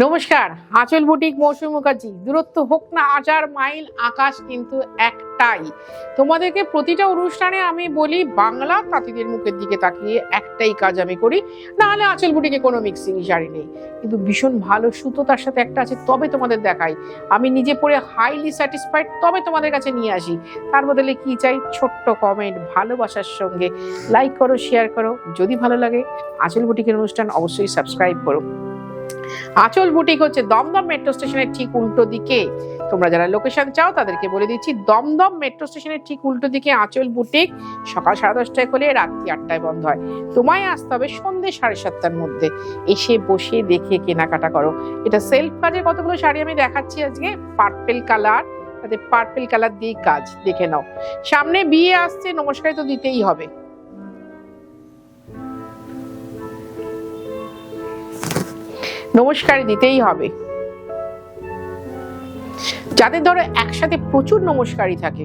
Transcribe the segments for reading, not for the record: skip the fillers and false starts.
নমস্কার, আঁচল বুটিক মৌসুমী মুখার্জি। দূরত্ব হোক না 1000 মাইল, আকাশ কিন্তু একটাই। তোমাদেরকে প্রতিটা অনুষ্ঠানে আমি বলি, বাংলা তাঁতিদের মুখের দিকে তাকিয়ে একটাই কাজ আমি করি, না হলে আঁচল বুটিকে কোনো মিক্সিং শাড়ি নেই, কিন্তু ভীষণ ভালো সুতো তার সাথে একটা আছে, তবে তোমাদের দেখাই। আমি নিজে পরে হাইলি স্যাটিসফাইড, তবে তোমাদের কাছে নিয়ে আসি। তার বদলে কি চাই? ছোট্ট কমেন্ট, ভালোবাসার সঙ্গে লাইক করো, শেয়ার করো। যদি ভালো লাগে আঁচল বুটিকের অনুষ্ঠান অবশ্যই সাবস্ক্রাইব করো। আঁচল বুটিক হচ্ছে দমদম মেট্রো স্টেশনের ঠিক উল্টো দিকে। তোমরা যারা লোকেশন চাও তাদেরকে বলে দিচ্ছি, দমদম মেট্রো স্টেশনের ঠিক উল্টো দিকে আঁচল বুটিক। সকাল 10:30টায় খোলে, রাত্রি 8টায় বন্ধ হয়। তোমায় আসতে হবে সন্ধ্যে 7:30টার মধ্যে। এসে বসে দেখে কেনাকাটা করো। এটা সেলফ কাজের কতগুলো শাড়ি আমি দেখাচ্ছি আজকে। পার্পেল কালার, তাতে পার্পেল কালার দিয়ে কাজ, দেখে নাও। সামনে বিয়ে আসছে, নমস্কারই তো দিতেই হবে। নমস্কার দিতেই হবে। যাদের ধরো একসাথে প্রচুর নমস্কারী থাকে,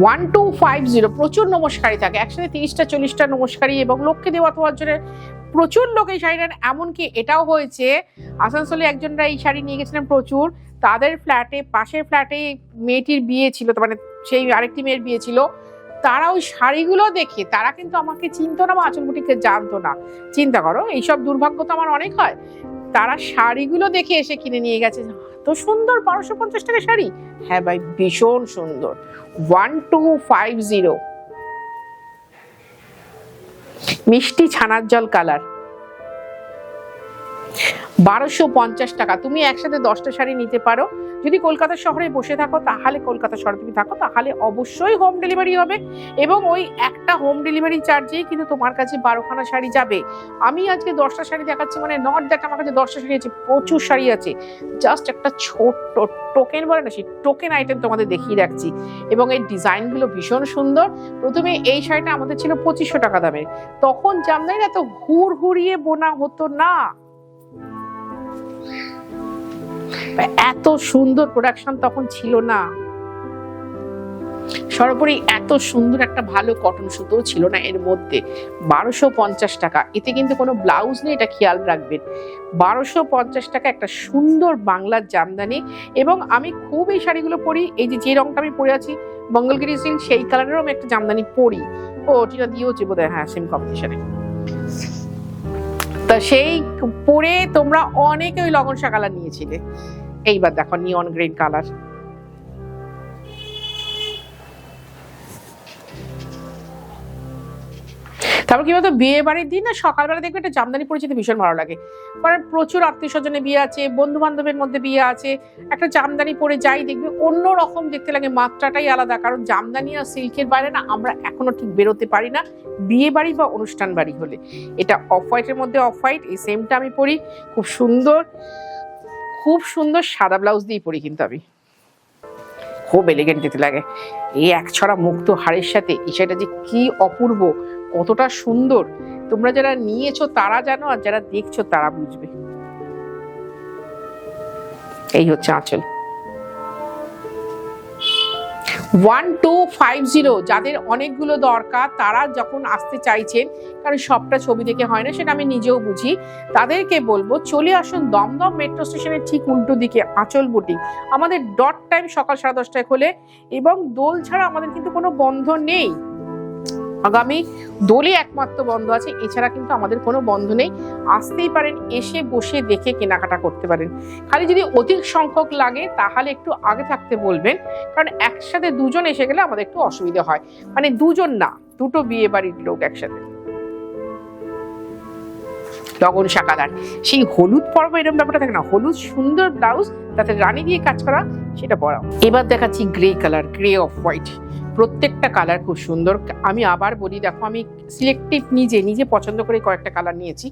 1250 প্রচুর নমস্কারী থাকে, একসাথে 30টা 40টা নমস্কারী, এবং লোককে দেওয়া তোমার জন্য প্রচুর লোক এই শাড়িটা। এমনকি এটাও হয়েছে, আসানসোলে একজনরা এই শাড়ি নিয়ে গেছিলেন প্রচুর। তাদের ফ্ল্যাটে, পাশের ফ্ল্যাটে মেয়েটির বিয়ে ছিল, মানে সেই আরেকটি মেয়ের বিয়ে ছিল। তারা ওই শাড়িগুলো দেখে, তারা কিন্তু আমাকে চিনতো না বা আঁচল বুটিককে জানতো না। চিন্তা করো, এইসব দুর্ভাগ্য তো আমার অনেক হয়। তারা শাড়িগুলো দেখে এসে কিনে নিয়ে গেছে। তো সুন্দর, 1250 টাকা শাড়ি। হ্যাঁ ভাই, ভীষণ সুন্দর। 1250 মিষ্টি ছানার জল কালার, 1250 টাকা। তুমি একসাথে 10টা শাড়ি নিতে পারো। যদি কলকাতা শহরে বসে থাকো, তাহলে কলকাতা শহরে তুমি থাকো, তাহলে অবশ্যই হোম ডেলিভারি হবে, এবং ওই একটা হোম ডেলিভারি চার্জেই কিন্তু তোমার কাছে 12খানা শাড়ি যাবে। আমি আজকে 10টা শাড়ি দেখাচ্ছি, মানে নট দ্যাট আমার কাছে 10টা শাড়ি আছে, প্রচুর শাড়ি আছে। জাস্ট একটা ছোট্ট টোকেন বলে না, সেই টোকেন আইটেম তোমাদের দেখিয়ে রাখছি। এবং এই ডিজাইনগুলো ভীষণ সুন্দর। প্রথমে এই শাড়িটা আমাদের ছিল 2500 টাকা দামের। তখন জামদানি এত হুড়হুড়িয়ে বোনা হতো না, এত সুন্দর প্রোডাকশন তখন ছিল না। সর্বোপরি এত সুন্দর একটা ভালো কটন সুতো ছিল না এর মধ্যে। 1250 টাকা। এতে কিন্তু কোনো ব্লাউজ নেই, এটা খেয়াল রাখবেন। 1250 টাকা একটা সুন্দর বাংলার জামদানি। এবং আমি খুব এই শাড়িগুলো পরি। এই যে রংটা আমি পরে আছি মঙ্গলগিরি সিল্ক, সেই কালারেরও আমি একটা জামদানি পরি। ও ওটা দিয়েওছে বোধ হয়, হ্যাঁ, সেম কম্পিটিশনে। তা সেই পরে তোমরা অনেকে ওই লগনসা কালার নিয়েছিলে। এইবার দেখো নিয়ন গ্রিন কালার। তারপর কি বলতো, বিয়ে বাড়ির দিন না সকালবেলা দেখবে একটা জামদানি পরে যেতে ভীষণ ভালো লাগে। কারণ প্রচুর আত্মীয় স্বজনের বিয়ে আছে, বন্ধু বান্ধবের মধ্যে বিয়ে আছে, একটা জামদানি পরে যাই দেখবে অন্য রকম দেখতে লাগে, মাত্রাটাই আলাদা। কারণ জামদানি আর সিল্কের বাইরে না আমরা এখনো ঠিক বেরোতে পারি না বিয়ে বাড়ি বা অনুষ্ঠান বাড়ি হলে। এটা অফ হোয়াইটের মধ্যে অফ হোয়াইট, এই সেমটা আমি পরি। খুব সুন্দর, খুব সুন্দর সাদা ব্লাউজ দিয়ে পরি, কিন্তু আমি খুব এলিগেন্ট দেখতে লাগে। এই একছড়া মুক্ত হাড়ের সাথে এই শাড়িটা যে কি অপূর্ব, কতটা সুন্দর। তোমরা যারা নিয়েছো তারা জানো, আর যারা দেখছো তারা বুঝবে। এই হচ্ছে আঁচল। 1250। যাদের অনেকগুলো দরকার, তারা যখন আসতে চাইছেন, কারণ সবটা ছবি দেখে হয় না, সেটা আমি নিজেও বুঝি, তাদেরকে বলবো চলে আসুন দমদম মেট্রো স্টেশনের ঠিক উল্টো দিকে আঁচল বুটিক। আমাদের ডট টাইম সকাল 10:30টায় খোলে, এবং দোল ছাড়া আমাদের কিন্তু কোনো বন্ধ নেই। আগামী দোলে একমাত্র বন্ধ আছে, এছাড়া কিন্তু আমাদের কোনো বন্ধ নেই। আসতেই পারেন, এসে বসে দেখে কেনাকাটা করতে পারেন। খালি যদি অধিক সংখ্যক লাগে তাহলে একটু আগে থাকতে বলবেন, কারণ একসাথে দুজন এসে গেলে আমাদের একটু অসুবিধা হয়। মানে দুজন না, দুটো বিয়ে বাড়ির লোক একসাথে। লগনসা কালার, সেই হলুদ পরব এরকম ব্যাপারটা থাকে না, হলুদ সুন্দর ব্লাউজ, তাতে রানী দিয়ে কাজ করা, সেটা পরাও। এবার দেখাচ্ছি grey colour, grey off white. প্রত্যেকটা কালার খুব সুন্দর। আমি আবার বলি, দেখো আমি সিলেক্টিভ নিজে পছন্দ করে কয়েকটা কালার নিয়েছি।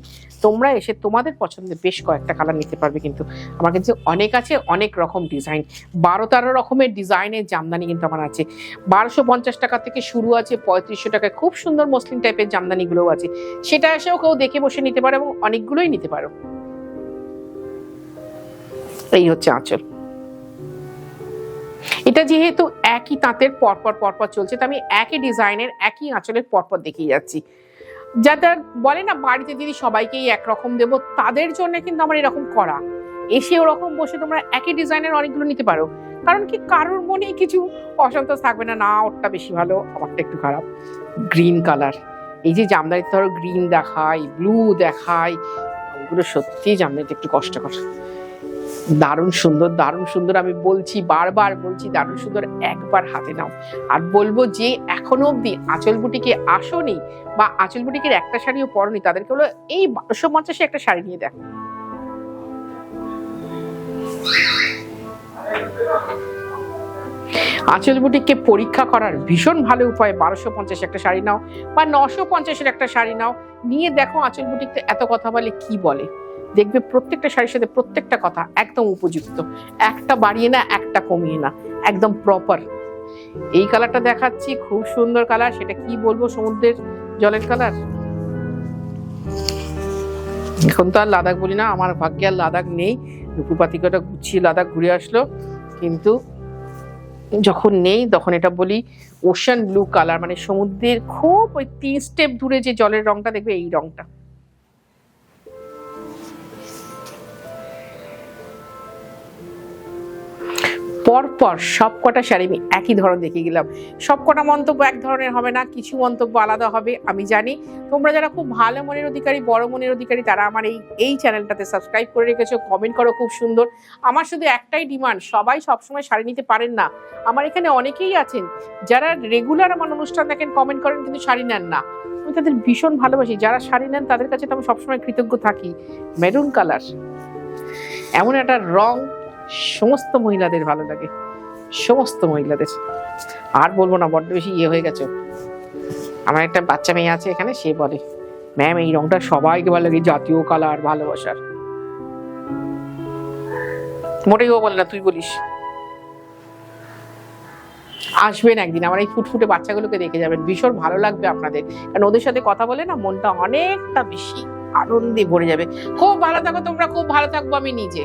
তোমরা এসে তোমাদের পছন্দের বেশ কয়েকটা কালার নিতে পারবে। কিন্তু আমার কাছে অনেক আছে, অনেক রকম ডিজাইন, 12-13 রকমের ডিজাইনের জামদানি কিন্তু আমার আছে। 1250 টাকা থেকে শুরু আছে, 3500 টাকায় খুব সুন্দর মসলিন টাইপের জামদানিগুলোও আছে। সেটা এসেও কেউ দেখে বসে নিতে পারো, এবং অনেকগুলোই নিতে পারো। এই হচ্ছে আঁচল। এটা যেহেতু একই তাঁতের পরপর চলছে, তো আমি একই ডিজাইনের একই আঁচলের পরপর দেখিয়ে যাচ্ছি। যাদের বলে না বাড়িতে দিদি সবাইকেই একরকম দেবো, তাদের জন্য কিন্তু আমার এরকম করা। এসে ওরকম বসে তোমরা একই ডিজাইনের অনেকগুলো নিতে পারো, কারণ কি কারোর মনে কিছু অসন্তোষ থাকবে না, না ওরটা বেশি ভালো আমারটা একটু খারাপ। গ্রিন কালার, এই যে জামদানিতে ধরো গ্রিন দেখায়, ব্লু দেখায়, ওগুলো সত্যি জামদানিতে একটু কষ্টকর। দারুণ সুন্দর, দারুণ সুন্দর, আমি বলছি, বারবার বলছি দারুণ সুন্দর, একবার হাতে নাও। আর বলবো যে এখনো অব্দি আঁচল বুটিকে আসোনি বা আঁচল বুটিকের একটা শাড়িও পরনি, তাদেরকে হলো এই 1250 একটা শাড়ি নিয়ে দেখো। আঁচল বুটিককে পরীক্ষা করার ভীষণ ভালো উপায়, 1250 একটা শাড়ি নাও বা 950-এর একটা শাড়ি নাও, নিয়ে দেখো আঁচল বুটিকতে এত কথা বলে কি বলে। দেখবে প্রত্যেকটা শাড়ির সাথে প্রত্যেকটা কথা একদম উপযুক্ত, একটা বাড়িয়ে না একটা কমিয়ে না, একদম প্রপার। এই কালারটা দেখাচ্ছি, খুব সুন্দর কালার, সেটা কি বলবো, সমুদ্রের জলের কালার। এখন তো আর লাদাখ বলি না, আমার ভাগ্যে আর লাদাখ নেই, রূপপাতিকাটা গুছিয়ে লাদাখ ঘুরে আসলো, কিন্তু যখন নেই তখন এটা বলি ওশান ব্লু কালার, মানে সমুদ্রের খুব ওই 3 স্টেপ দূরে যে জলের রংটা দেখবে, এই রংটা। পরপর সব কটা শাড়ি আমি একই ধরনের দেখে গেলাম, সব কটা মন্তব্য এক ধরনের হবে না, কিছু মন্তব্য আলাদা হবে। আমি জানি তোমরা যারা খুব ভালো মনের অধিকারী, বড় মনের অধিকারী, তারা আমার এই চ্যানেলটাতে সাবস্ক্রাইব করে রেখেছো, কমেন্ট করো খুব সুন্দর। আমার শুধু একটাই ডিমান্ড, সবাই সবসময় শাড়ি নিতে পারেন না, আমার এখানে অনেকেই আছেন যারা রেগুলার আমার অনুষ্ঠান দেখেন, কমেন্ট করেন, কিন্তু শাড়ি নেন না। আমি তাদের ভীষণ ভালোবাসি, যারা শাড়ি নেন তাদের কাছে তো আমি সবসময় কৃতজ্ঞ থাকি। মেরুন কালার এমন একটা রং সমস্ত মহিলাদের ভালো লাগে, সমস্ত মহিলাদের। আর বলবো না, বড্ড বেশি ইয়ে হয়ে গেছে। আমার একটা বাচ্চা মেয়ে আছে এখানে, সে বলে ম্যাম এই রংটা সবাইকে ভালো লাগে, জাতীয় কালার, ভালোবাসার। মোটেই ও বলে না, তুই বলিস। আসবেন একদিন, আমার এই ফুটফুটে বাচ্চাগুলোকে দেখে যাবেন, ভীষণ ভালো লাগবে আপনাদের, কারণ ওদের সাথে কথা বলে না মনটা অনেকটা বেশি আনন্দে ভরে যাবে। খুব ভালো থাকো তোমরা, খুব ভালো থাকবো আমি নিজে।